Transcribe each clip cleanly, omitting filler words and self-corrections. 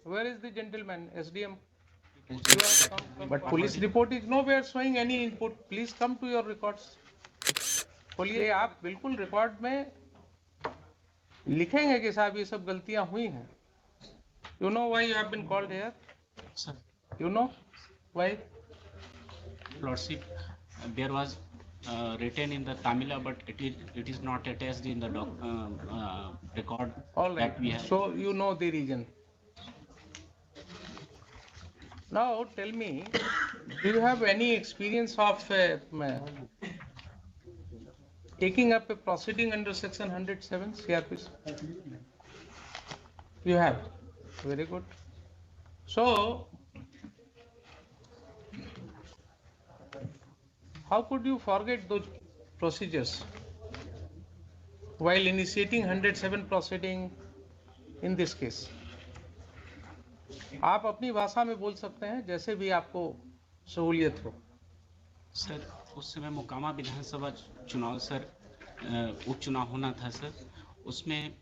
Where is the gentleman, SDM? You have come, but police report is nowhere showing any input. Please come to your records. बोलिए आप बिल्कुल record में लिखेंगे कि साहब ये सब गलतियां हुई हैं. You know why you have been called here? Sir, You know why? Lordship, there was written in the Tamila, but it is not attached in the record. All right. That we have. So you know the reason. Now tell me, do you have any experience of taking up a proceeding under section 107 CRPC? You have. Very good. So how could you forget those procedures while initiating 107 proceeding in this case? आप अपनी भाषा में बोल सकते हैं जैसे भी आपको सहूलियत हो. सर उस समय मोकामा विधानसभा चुनाव सर उपचुनाव होना था सर. उसमें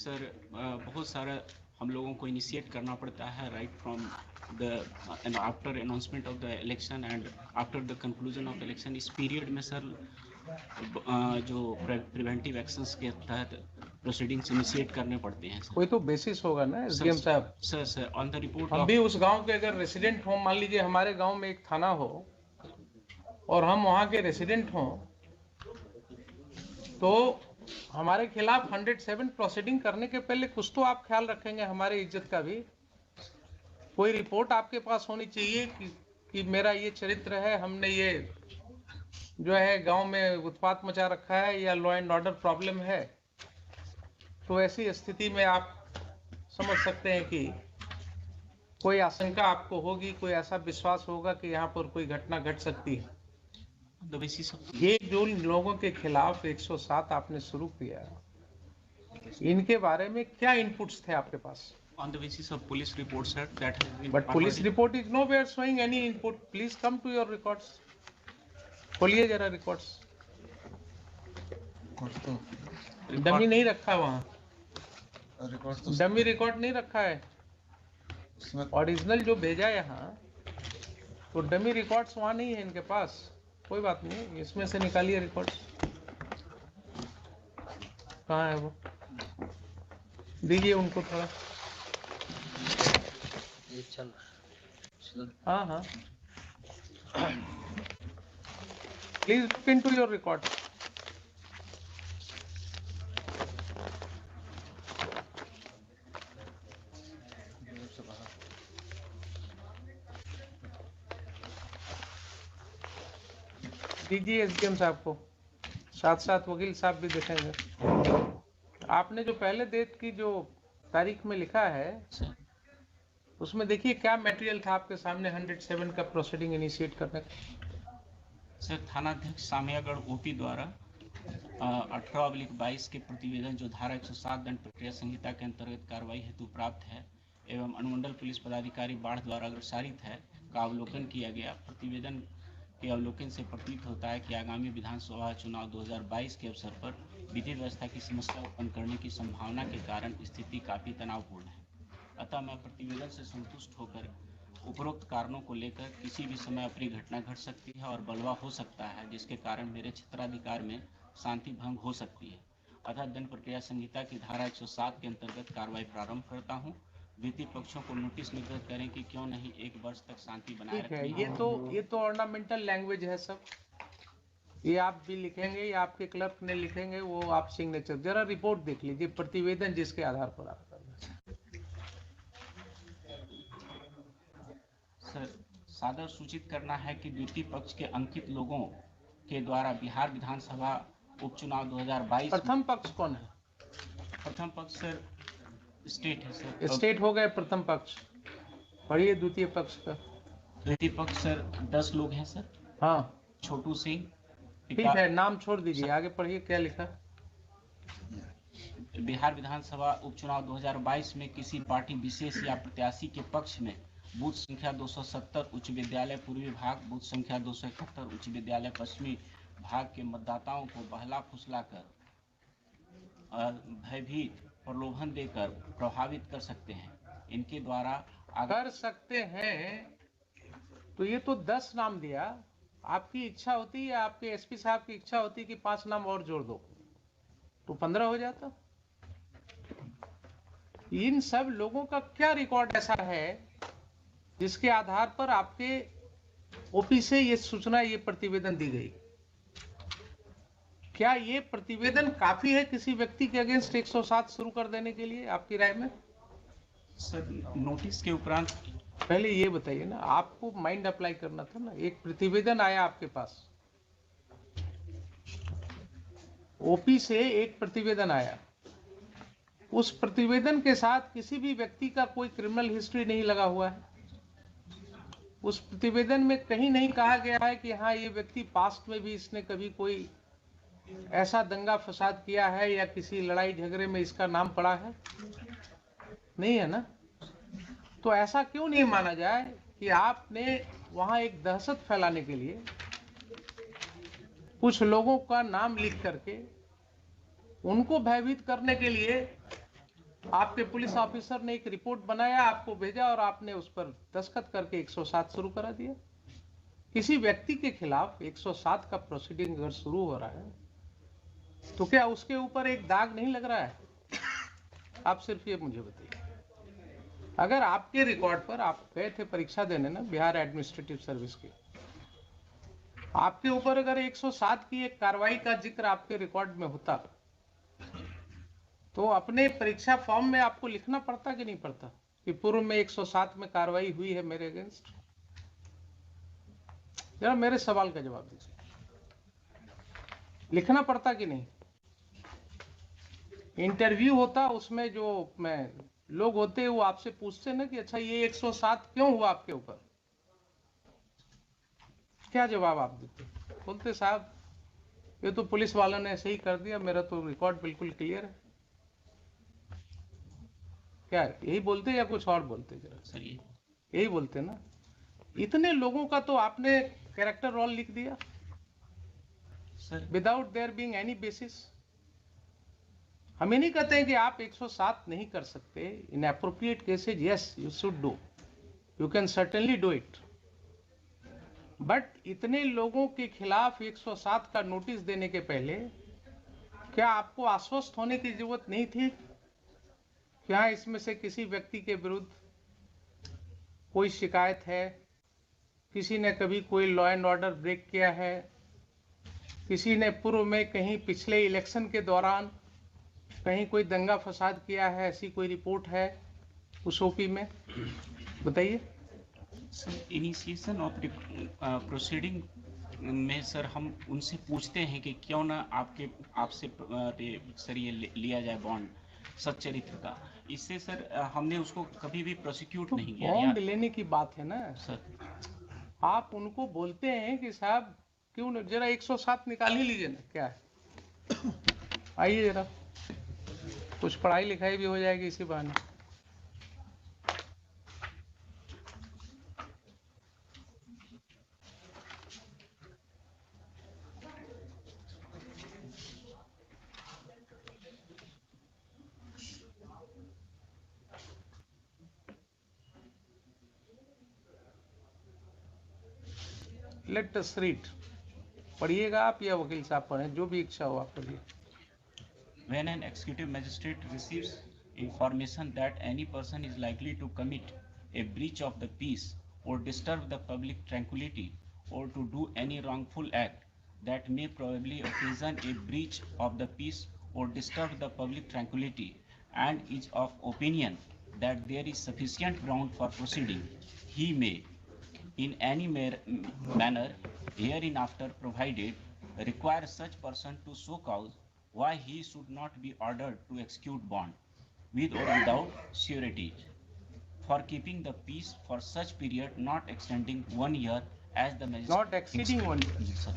सर बहुत सारा हम लोगों को इनिशिएट करना पड़ता है right from the after announcement of the election and after the conclusion of election. इस पीरियड में सर जो प्रिवेंटिव एक्शंस के तहत प्रोसीडिंग्स इनिशिएट करने पड़ते हैं सर. कोई तो बेसिस होगा ना एसडीएम साहब. सर ऑन द रिपोर्ट हम भी उस गांव के अगर रेसिडेंट हों, मान लीजिए हमारे गांव में एक थाना हो और हम वहां के रेसिडेंट हों, तो हमारे खिलाफ 107 प्रोसीडिंग करने के पहले कुछ तो आप ख्याल रखेंगे हमारी इज्जत का भी. कोई रिपोर्ट आपके पास होनी चाहिए कि मेरा ये चरित्र है, हमने ये जो है गांव में उत्पात मचा रखा है या लॉ एंड ऑर्डर प्रॉब्लम है. तो ऐसी स्थिति में आप समझ सकते हैं कि कोई आशंका आपको होगी, कोई ऐसा विश्वास होगा कि यहाँ पर कोई घटना घट सकती है. ये जो लोगों के खिलाफ 107 आपने शुरू किया, इनके बारे में क्या इनपुट्स थे आपके पास? On the basis of police reports, sir, that has been. But police report is nowhere showing any input. Please come to your records. खोलिए जरा रिकॉर्ड्स. डमी नहीं रखा वहाँ. डमी रिकॉर्ड नहीं रखा है. ओरिजिनल जो भेजा यहाँ, तो डमी रिकॉर्ड्स वहाँ नहीं है इनके पास. कोई बात नहीं, इसमें से निकालिए रिकॉर्ड्स. कहाँ है वो? दीजिए उनको थोड़ा. हाँ हाँ. Please look into your record. दीजिए एसडीएम साहब को, साथ साथ वकील साहब भी देखेंगे. आपने जो पहले डेट की जो तारीख में लिखा है, उसमें देखिए क्या मटेरियल था आपके सामने 107 का प्रोसीडिंग इनिशिएट करने का. सर थानाध्यक्ष सामियागढ़ ओपी द्वारा 18/22 के प्रतिवेदन जो धारा 107 दंड प्रक्रिया संहिता के अंतर्गत कार्रवाई हेतु प्राप्त है एवं अनुमंडल पुलिस पदाधिकारी बाढ़ द्वारा अग्रसारित है का अवलोकन किया गया. प्रतिवेदन के अवलोकन से प्रतीत होता है कि आगामी विधानसभा चुनाव 2022 के अवसर पर विधि व्यवस्था की समस्या उत्पन्न करने की संभावना के कारण स्थिति काफी तनावपूर्ण है. अतः मैं प्रतिवेदन से संतुष्ट होकर उपरोक्त कारणों को लेकर किसी भी समय अप्रिय घटना घट सकती है और बलवा हो सकता है, जिसके कारण मेरे क्षेत्राधिकार में शांति भंग हो सकती है. अतः दंड प्रक्रिया संहिता की धारा 107 के अंतर्गत कार्रवाई प्रारंभ करता हूँ. द्वितीय पक्षों को नोटिस निर्गत करें कि क्यों नहीं 1 वर्ष तक शांति बनाए रखनी है. ये तो ऑर्नामेंटल लैंग्वेज है सब. ये आप भी लिखेंगे या आपके क्लर्क ने लिखेंगे, वो आप सिग्नेचर. जरा रिपोर्ट देख लीजिए, प्रतिवेदन जिसके आधार पर आप कर रहे हैं. सर सादर सूचित करना है कि द्वितीय पक्ष के अंकित लोगों के द्वारा बिहार विधानसभा उपचुनाव 2022. प्रथम पक्ष कौन है? प्रथम पक्ष सर स्टेट है सर. स्टेट हो गए प्रथम पक्ष. पढ़िए द्वितीय पक्ष का. द्वितीय पक्ष सर 10 लोग हैं सर. हाँ छोटू सिंह. ठीक है, नाम छोड़ दीजिए, आगे पढ़िए क्या लिखा. बिहार विधानसभा उपचुनाव 2022 में किसी पार्टी विशेष या प्रत्याशी के पक्ष में बूथ संख्या 270 उच्च विद्यालय पूर्वी भाग, बूथ संख्या 271 उच्च विद्यालय पश्चिमी भाग के मतदाताओं को बहला फुसलाकर भयभीत प्रलोभन देकर प्रभावित कर सकते हैं. इनके द्वारा कर सकते हैं, तो ये तो 10 नाम दिया। आपकी इच्छा होती है, आपके एसपी साहब की इच्छा होती कि 5 नाम और जोड़ दो, तो 15 हो जाता। इन सब लोगों का क्या रिकॉर्ड ऐसा है जिसके आधार पर आपके ओपी से ये सूचना, ये प्रतिवेदन दी गई? क्या ये प्रतिवेदन काफी है किसी व्यक्ति के अगेंस्ट 107 शुरू कर देने के लिए, आपकी राय में? सर, नोटिस के उपरांत पहले ये बताइए ना, आपको माइंड अप्लाई करना था ना। एक प्रतिवेदन आया आपके पास, ओपी से एक प्रतिवेदन आया, उस प्रतिवेदन के साथ किसी भी व्यक्ति का कोई क्रिमिनल हिस्ट्री नहीं लगा हुआ है। उस प्रतिवेदन में कहीं नहीं कहा गया है कि हाँ ये व्यक्ति पास्ट में भी इसने कभी कोई ऐसा दंगा फसाद किया है या किसी लड़ाई झगड़े में इसका नाम पड़ा है, नहीं है ना। तो ऐसा क्यों नहीं माना जाए कि आपने वहां एक दहशत फैलाने के लिए कुछ लोगों का नाम लिख करके उनको भयभीत करने के लिए आपके पुलिस ऑफिसर ने एक रिपोर्ट बनाया, आपको भेजा और आपने उस पर दस्तखत करके 107 शुरू करा दिया। किसी व्यक्ति के खिलाफ 107 का प्रोसीडिंग अगर शुरू हो रहा है तो क्या उसके ऊपर एक दाग नहीं लग रहा है? आप सिर्फ ये मुझे बताइए। अगर आपके रिकॉर्ड पर, आप गए थे परीक्षा देने ना बिहार एडमिनिस्ट्रेटिव सर्विस की, आपके ऊपर अगर 107 की एक कार्रवाई का जिक्र आपके रिकॉर्ड में होता तो अपने परीक्षा फॉर्म में आपको लिखना पड़ता कि नहीं पड़ता कि पूर्व में 107 में कार्रवाई हुई है मेरे अगेंस्ट? जरा मेरे सवाल का जवाब दीजिए, लिखना पड़ता कि नहीं? इंटरव्यू होता, उसमें जो लोग होते वो आपसे पूछते ना कि अच्छा ये 107 क्यों हुआ आपके ऊपर, क्या जवाब आप देते? बोलते साहब ये तो पुलिस वालों ने सही कर दिया, मेरा तो रिकॉर्ड बिल्कुल क्लियर है। क्या यही बोलते या कुछ और बोलते? जरा सर यही बोलते ना। इतने लोगों का तो आपने कैरेक्टर रोल लिख दिया sir without their being any basis. हम ये नहीं कहते हैं कि आप 107 नहीं कर सकते। इन appropriate cases yes you should do, you can certainly do it, but इतने लोगों के खिलाफ 107 का नोटिस देने के पहले क्या आपको आश्वस्त होने की जरूरत नहीं थी कि हाँ इसमें से किसी व्यक्ति के विरुद्ध कोई शिकायत है, किसी ने कभी कोई लॉ एंड ऑर्डर ब्रेक किया है, किसी ने पूर्व में कहीं पिछले इलेक्शन के दौरान कहीं कोई दंगा फसाद किया है, ऐसी कोई रिपोर्ट है उस ओपी में? बताइए। इनिशिएशन ऑफ प्रोसीडिंग में सर हम उनसे पूछते हैं कि क्यों ना आपसे सर ये लिया जाए बॉन्ड सच्चरित्र का। इससे सर हमने उसको कभी भी प्रोसिक्यूट तो नहीं किया। बॉन्ड लेने की बात है ना सर, आप उनको बोलते हैं कि साहब क्यों न जरा 107 निकाल ही लीजिए ना, क्या है आइए जरा, कुछ पढ़ाई लिखाई भी हो जाएगी इसी बहाने। लेट अस रीड, पढ़िएगा आप या वकील साहब पढ़ें, जो भी इच्छा हो आप पढ़िए। When an executive magistrate receives information that any person is likely to commit a breach of the peace or disturb the public tranquility or to do any wrongful act that may probably occasion a breach of the peace or disturb the public tranquility and is of opinion that there is sufficient ground for proceeding, he may, in any manner hereinafter provided, require such person to show cause why he should not be ordered to execute bond, with or without surety, for keeping the peace for such period not extending 1 year as the magistrate Not exceeding 1 year. Yes, sir.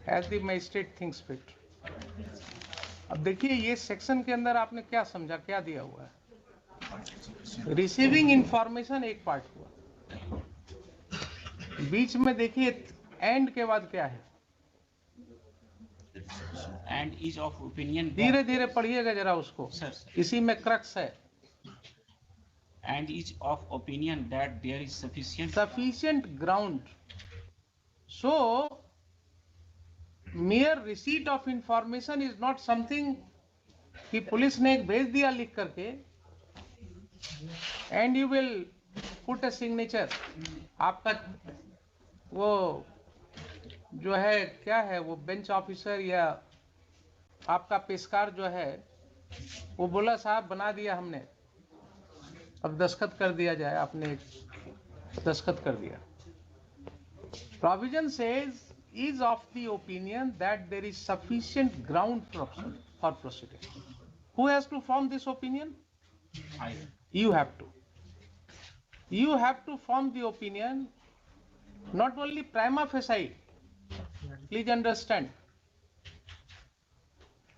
As the magistrate thinks fit. अब देखिए ये section के अंदर आपने क्या समझा, क्या दिया हुआ है? रिसीविंग इंफॉर्मेशन एक पार्ट हुआ, बीच में देखिए एंड के बाद क्या है? And is of opinion धीरे धीरे पढ़िएगा जरा उसको, Sir. इसी में क्रक्स है। and is of opinion that there is sufficient ground. So mere receipt of information is not something कि पुलिस ने एक भेज दिया लिख करके and you will put a signature. आपका वो जो है क्या है, वो बेंच ऑफिसर या आपका पेशकार जो है वो बोला साहब बना दिया हमने, अब दस्तखत कर दिया जाए. आपने दस्तखत कर दिया. Provision says is of the opinion that there is sufficient ground for proceeding. Who has to form this opinion? You have to. You have to form the opinion, not only prima facie. Please understand.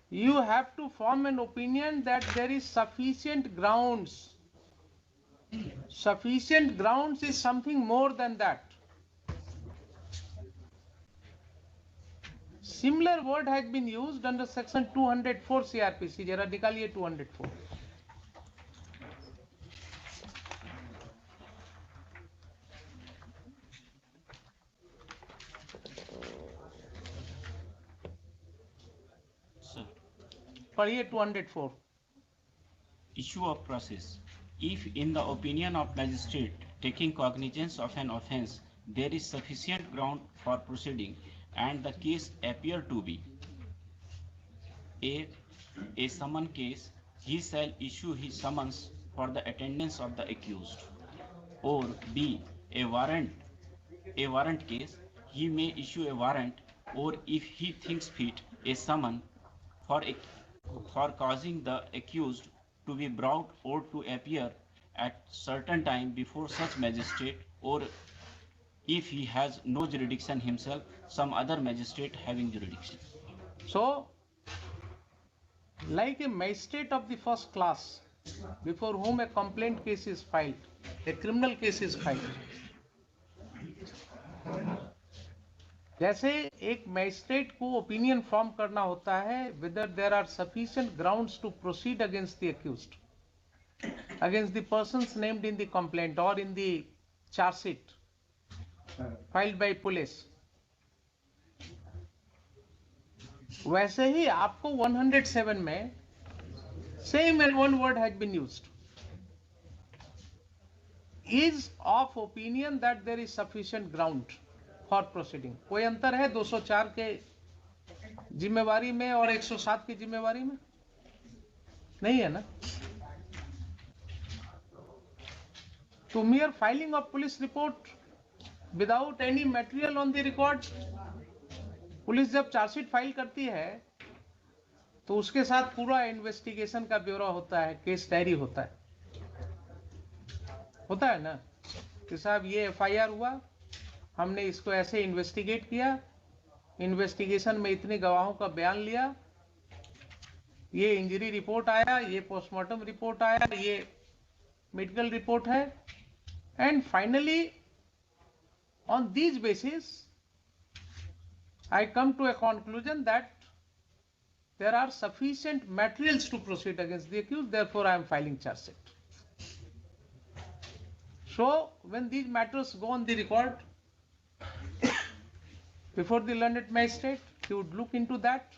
You have to form an opinion that there is sufficient grounds. Sufficient grounds is something more than that. Similar word has been used under section 204 CRPC. जरा निकालिए 204. पढ़िए 204. Issue of process. If in the opinion of magistrate taking cognizance of an offence, there is sufficient ground for proceeding, and the case appear to be a summon case, he shall issue his summons for the attendance of the accused. Or B, a warrant case, he may issue a warrant, or if he thinks fit, a summon for causing the accused to be brought or to appear at certain time before such magistrate, or if he has no jurisdiction himself, some other magistrate having jurisdiction. So, like a magistrate of the first class, before whom a complaint case is filed, a criminal case is filed. जैसे एक magistrate को opinion form करना होता है whether there are sufficient grounds to proceed against the accused, against the persons named in the complaint or in the charge sheet filed by police. वैसे ही आपको 107 में same and one word has been used, is of opinion that there is sufficient ground for proceeding. कोई अंतर है 204 के जिम्मेवारी में और 107 की जिम्मेवारी में? नहीं है ना. तो mere filing of police report without any material on the record, police जब चार्जशीट फाइल करती है तो उसके साथ पूरा इन्वेस्टिगेशन का ब्यौरा होता है, केस डायरी होता है ना कि साहब ये एफआईआर हुआ, हमने इसको ऐसे इन्वेस्टिगेट किया, इन्वेस्टिगेशन में इतने गवाहों का बयान लिया, ये इंजरी रिपोर्ट आया, ये पोस्टमार्टम रिपोर्ट आया, ये मेडिकल रिपोर्ट है, and finally on these basis I come to a conclusion that there are sufficient materials to proceed against the accused, therefore I am filing charge sheet. So when these matters go on the record before the learned magistrate, he would look into that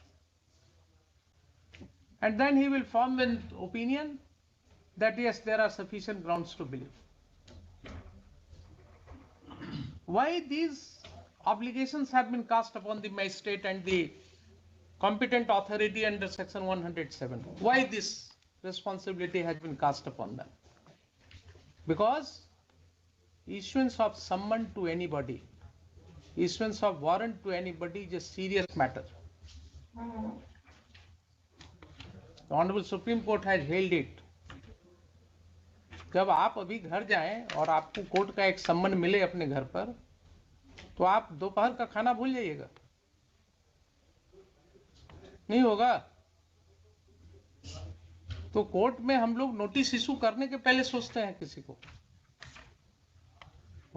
and then he will form an opinion that yes, there are sufficient grounds to believe. Why these obligations have been cast upon the magistrate and the competent authority under section 107? Why this responsibility has been cast upon them? Because issuance of summon to anybody, issuance of warrant to anybody is a serious matter. The Honorable Supreme Court has held it. जब आप अभी घर जाएं और आपको court का एक सम्मन मिले अपने घर पर, तो आप दोपहर का खाना भूल जाइएगा, नहीं होगा. तो कोर्ट में हम लोग नोटिस इशू करने के पहले सोचते हैं किसी को.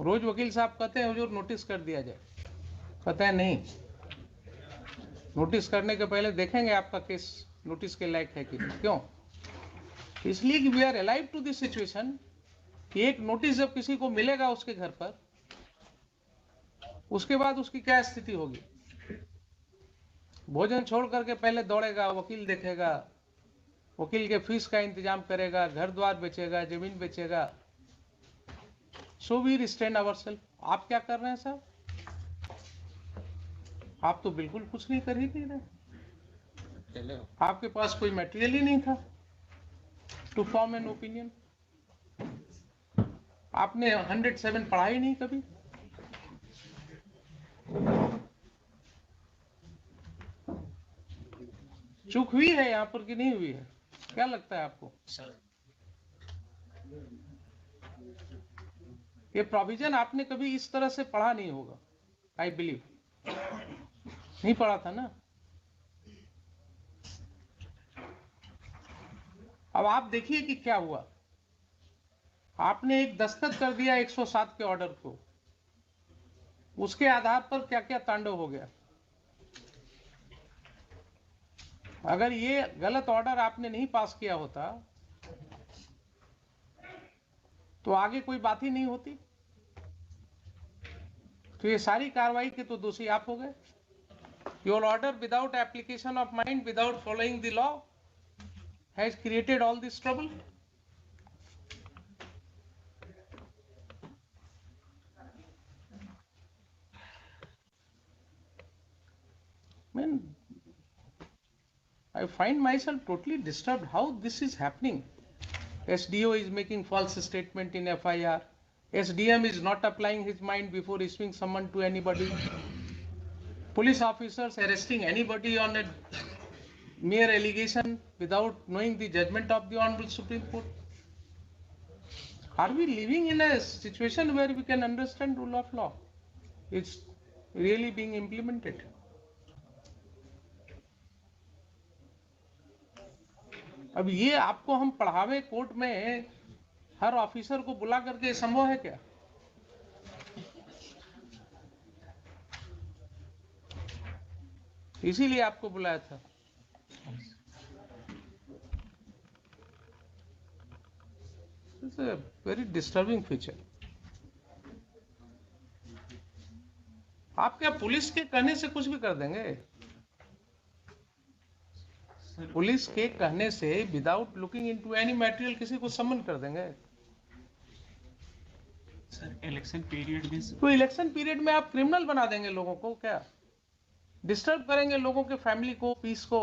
रोज वकील साहब कहते हैं हुजूर नोटिस कर दिया जाए, कहते हैं नहीं, नोटिस करने के पहले देखेंगे आपका केस नोटिस के लायक है कि क्यों. इसलिए कि we are alive to this situation कि एक नोटिस जब किसी को मिलेगा उसके घर पर, उसके बाद उसकी क्या स्थिति होगी। भोजन छोड़ करके पहले दौड़ेगा, वकील देखेगा, वकील के फीस का इंतजाम करेगा, घर द्वार बेचेगा, जमीन बेचेगा। So we restrain ourself. आप क्या कर रहे हैं सर? आप तो बिल्कुल कुछ नहीं कर ही नहीं रहे। आपके पास कोई मटेरियल ही नहीं था टू फॉर्म एन ओपिनियन। आपने 107 पढ़ा ही नहीं कभी। चूक हुई है यहाँ पर कि नहीं हुई है? क्या लगता है आपको? ये प्रोविजन आपने कभी इस तरह से पढ़ा नहीं होगा, आई बिलीव। नहीं पढ़ा था ना। अब आप देखिए कि क्या हुआ। आपने एक दस्तखत कर दिया 107 के ऑर्डर को, उसके आधार पर क्या क्या तांडव हो गया। अगर ये गलत ऑर्डर आपने नहीं पास किया होता तो आगे कोई बात ही नहीं होती। तो ये सारी कार्रवाई के तो दोषी आप हो गए। Your order without application of mind, without following the law has created all this trouble. I find myself totally disturbed how this is happening. SDO is making false statement in FIR. SDM is not applying his mind before issuing summon to anybody. Police officers arresting anybody on a mere allegation without knowing the judgment of the Honorable Supreme Court. Are we living in a situation where we can understand rule of law? It's really being implemented. अब ये आपको हम पढ़ावे court में हर officer को बुला करके संभव है क्या? इसीलिए आपको बुलाया था। It's a very disturbing feature. आप क्या पुलिस के कहने से कुछ भी कर देंगे? पुलिस के कहने से without looking into any material किसी को समन कर देंगे? सर इलेक्शन पीरियड में तो इलेक्शन पीरियड में आप क्रिमिनल बना देंगे लोगों को क्या? डिस्टर्ब करेंगे लोगों के फैमिली को, पीस को।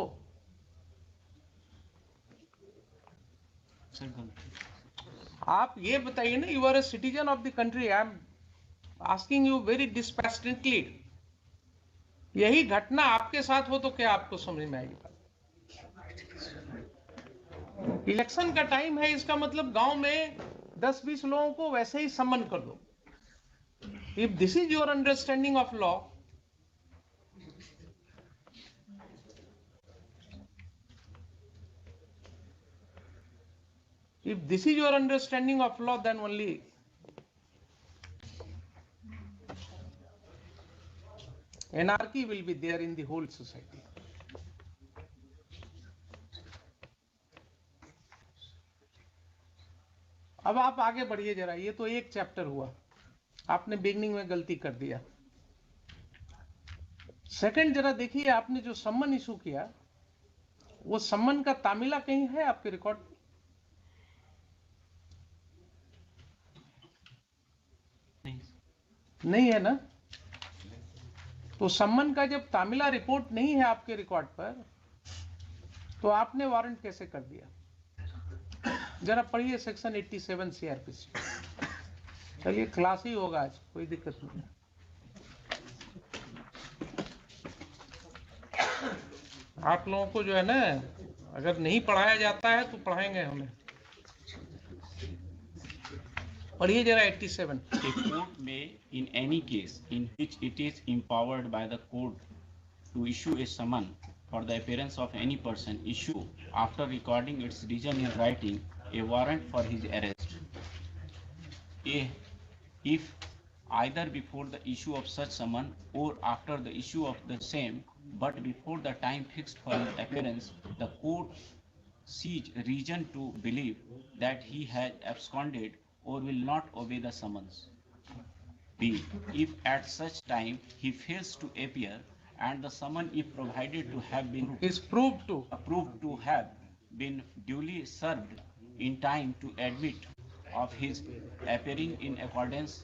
आप ये बताइए ना, you are a citizen of the country. I am asking you very dispassionately. यही घटना आपके साथ हो तो क्या आपको समझ में आएगी बात? इलेक्शन का टाइम है, इसका मतलब गांव में 10-20 लोगों को वैसे ही सम्मन कर दो। If this is your understanding of law, if this is your understanding of law, then only anarchy will be there in the whole society. अब आप आगे बढ़िए जरा। ये तो एक चैप्टर हुआ, आपने बिगनिंग में गलती कर दिया। सेकंड जरा देखिए, आपने जो सम्मन इशू किया, वो सम्मन का तामिला कहीं है आपके रिकॉर्ड? नहीं है ना? तो सम्मन का जब तामिला रिपोर्ट नहीं है आपके रिकॉर्ड पर, तो आपने वारंट कैसे कर दिया? जरा पढ़िए सेक्शन 87 सीआरपीसी। चलिए क्लास ही होगा आज, कोई दिक्कत नहीं है। आप लोगों को जो है ना, अगर नहीं पढ़ाया जाता है तो पढ़ाएंगे हमें। पढ़िए जरा 87। A court may, in any case in which it is empowered by the court to issue a summon for the appearance of any person, issue, after recording its reason in writing, a warrant for his arrest. If either before the issue of such summon or after the issue of the same, but before the time fixed for his appearance, the court sees reason to believe that he has absconded or will not obey the summons. B. If at such time he fails to appear and the summon if provided to have been is proved to have been duly served in time to admit of his appearing in accordance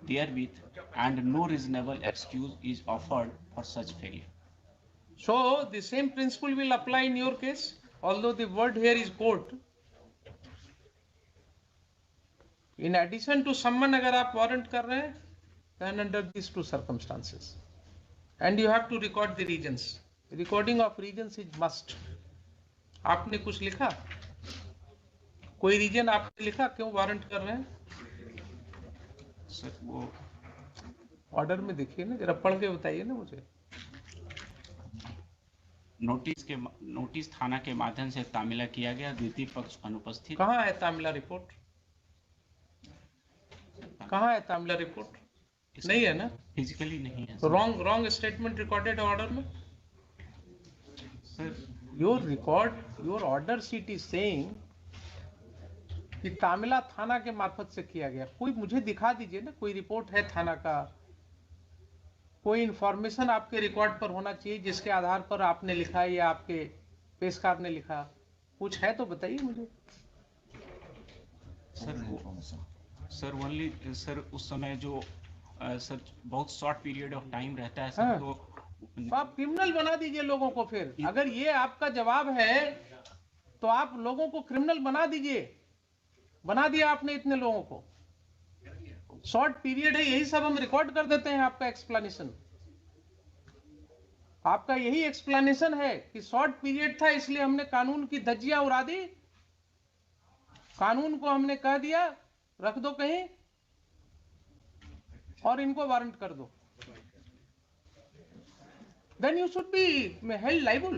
therewith, and no reasonable excuse is offered for such failure. So the same principle will apply in your case, although the word here is court. In addition to summon, अगर आप warrant कर रहे हैं, then under these two circumstances, and you have to record the reasons. Recording of reasons is must. आपने कुछ लिखा, कोई reason आपने लिखा क्यों वारंट कर रहे हैं? सर वो ऑर्डर में देखिए ना, जरा पढ़ के बताइए ना मुझे। नोटिस थाना के माध्यम से तामिला किया गया, द्वितीय पक्ष अनुपस्थित। कहाँ है तामिला रिपोर्ट? कहाँ है तामिला रिपोर्ट? नहीं है ना, फिजिकली नहीं है। तो रॉन्ग स्टेटमेंट रिकॉर्डेड ऑर्डर में। Sir your order sheet is saying कि तामिला थाना के मार्फत से किया गया। कोई मुझे दिखा दीजिए ना, कोई रिपोर्ट है थाना का, कोई इंफॉर्मेशन आपके रिकॉर्ड पर होना चाहिए जिसके आधार पर आपने लिखा या आपके पेशकार ने लिखा, कुछ है तो बताइए मुझे। सर ओनली सर उस समय जो सर बहुत शॉर्ट पीरियड ऑफ टाइम रहता है सर। हाँ। तो आप क्रिमिनल बना दीजिए लोगों को। फिर अगर ये आपका जवाब है तो आप लोगों को क्रिमिनल बना दीजिए। बना दिया आपने इतने लोगों को, शॉर्ट पीरियड है, यही सब हम रिकॉर्ड कर देते हैं। आपका एक्सप्लेनेशन, आपका यही एक्सप्लेनेशन है कि शॉर्ट पीरियड था इसलिए हमने कानून की धज्जियां उड़ा दी, कानून को हमने कह दिया रख दो कहीं और इनको वारंट कर दो। Then you should be held liable.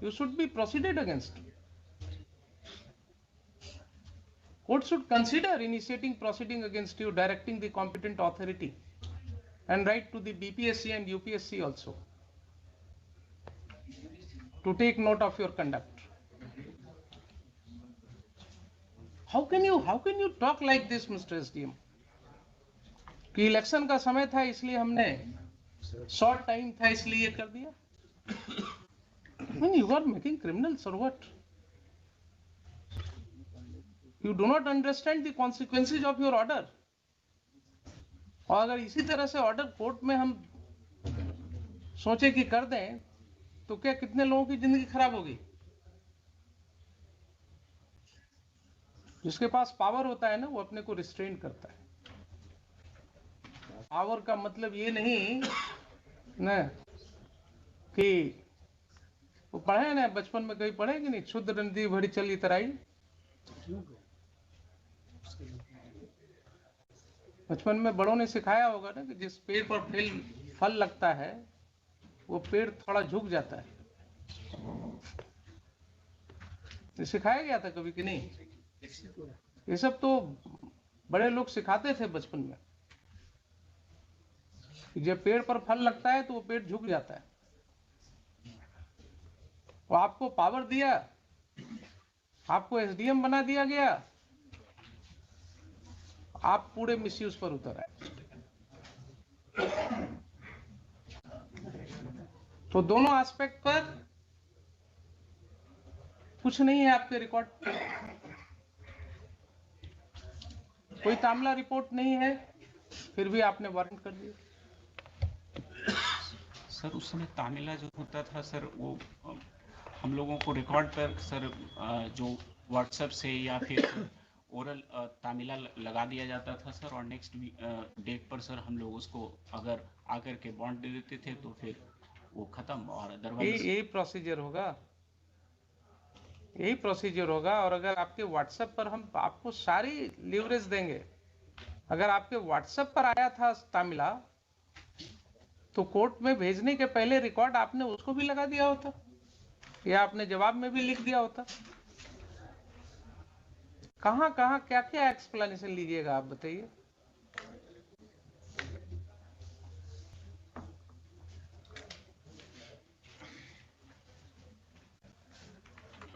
You should be proceeded against. Court should consider initiating proceeding against you, directing the competent authority, and write to the BPSC and UPSC also to take note of your conduct. How can you talk like this, Mr. SDM? कि election का समय था इसलिए हमने, short time था इसलिए ये कर दिया। When you are making criminals or what? You do not understand the consequences of your order. और अगर इसी तरह से ऑर्डर कोर्ट में हम सोचे कि कर दें तो क्या कितने लोगों की जिंदगी खराब होगी? जिसके पास पावर होता है ना, वो अपने को रिस्ट्रेन करता है। पावर का मतलब ये नहीं ना कि वो पढ़े ना, बचपन में कहीं पढ़े कि नहीं, शुद्ध नदी भरी चली तराई। बचपन में बड़ों ने सिखाया होगा ना कि जिस पेड़ पर फल लगता है वो पेड़ थोड़ा झुक जाता है। ये सिखाया गया था कभी कि नहीं? ये सब तो बड़े लोग सिखाते थे बचपन में कि जब पेड़ पर फल लगता है तो वो पेड़ झुक जाता है। वो आपको पावर दिया, आपको एसडीएम बना दिया गया, आप पूरे मिसयूज पर उतर आए। तो दोनों एस्पेक्ट पर कुछ नहीं है आपके रिकॉर्ड पे। कोई तामिला रिपोर्ट नहीं है, फिर भी आपने वारंट कर दिया। सर उस समय तामिला जो होता था सर, वो हम लोगों को रिकॉर्ड पर सर जो व्हाट्सएप से या फिर ओरल तामिला लगा दिया जाता था सर, और नेक्स्ट डेट पर सर हम लोग उसको अगर आकर के बॉन्ड दे देते थे तो फिर वो खत्म। और अदरवाइज यही प्रोसीजर होगा, यही प्रोसीजर होगा। और अगर आपके व्हाट्सएप पर हम आपको सारी लीवरेज देंगे, अगर आपके व्हाट्सएप पर आया था तामिला तो कोर्ट में भेजने के पहले रिकॉर्ड आपने उसको भी लगा दिया होता या आपने जवाब में भी लिख दिया होता। कहां कहां क्या क्या एक्सप्लेनेशन लीजिएगा आप बताइए।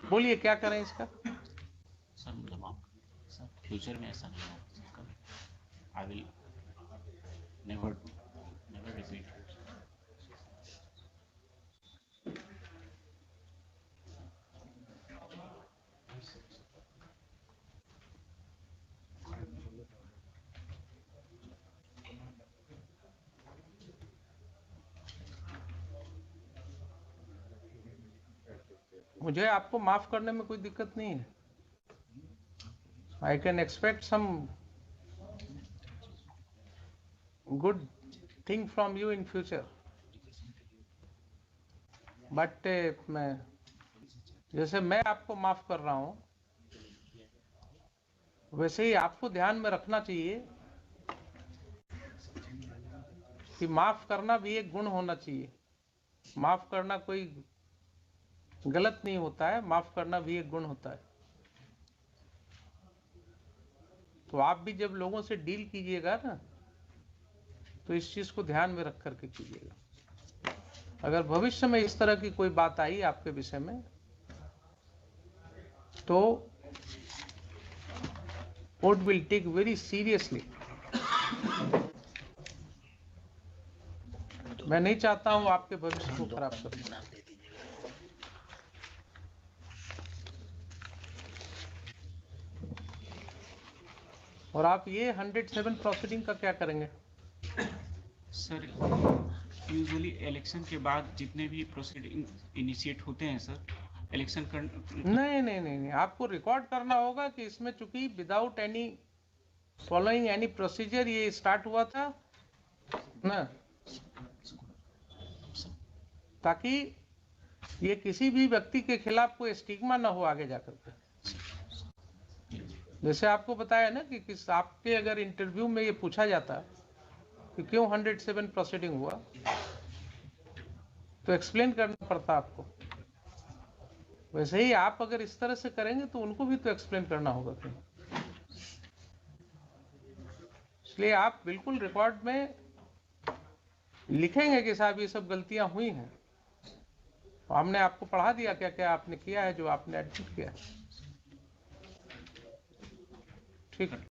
बोलिए क्या करें इसका। सर मतलब आप सर फ्यूचर में ऐसा नहीं हो। I will never repeat. मुझे आपको माफ करने में कोई दिक्कत नहीं है। I can expect some good thing from you in future, but जैसे मैं आपको माफ कर रहा हूं, वैसे ही आपको ध्यान में रखना चाहिए कि माफ करना भी एक गुण होना चाहिए। माफ करना कोई गलत नहीं होता है, माफ करना भी एक गुण होता है। तो आप भी जब लोगों से डील कीजिएगा ना, तो इस चीज को ध्यान में रख करके कीजिएगा। अगर भविष्य में इस तरह की कोई बात आई आपके विषय में, तो court will take very seriously. मैं नहीं चाहता हूं आपके भविष्य को खराब करना। और आप ये 107 प्रोसीडिंग का क्या करेंगे? सर यूजुअली इलेक्शन के बाद जितने भी प्रोसीडिंग इनिशिएट होते हैं सर, इलेक्शन कर नहीं, आपको रिकॉर्ड करना होगा कि इसमें चूंकि without any following any procedure ये स्टार्ट हुआ था ना, ताकि ये किसी भी व्यक्ति के खिलाफ कोई स्टिग्मा ना हो आगे जाकर के। जैसे आपको बताया ना कि किस आपके अगर इंटरव्यू में ये पूछा जाता कि क्यों 107 प्रोसीडिंग हुआ, तो एक्सप्लेन करना पड़ता आपको। वैसे ही आप अगर इस तरह से करेंगे तो उनको भी तो एक्सप्लेन करना होगा कहीं। इसलिए आप बिल्कुल रिकॉर्ड में लिखेंगे कि साहब ये सब गलतियां हुई हैं, हमने आपको पढ़ा दिया क्या क्या आपने किया है जो आपने एडमिट किया है। ठीक है।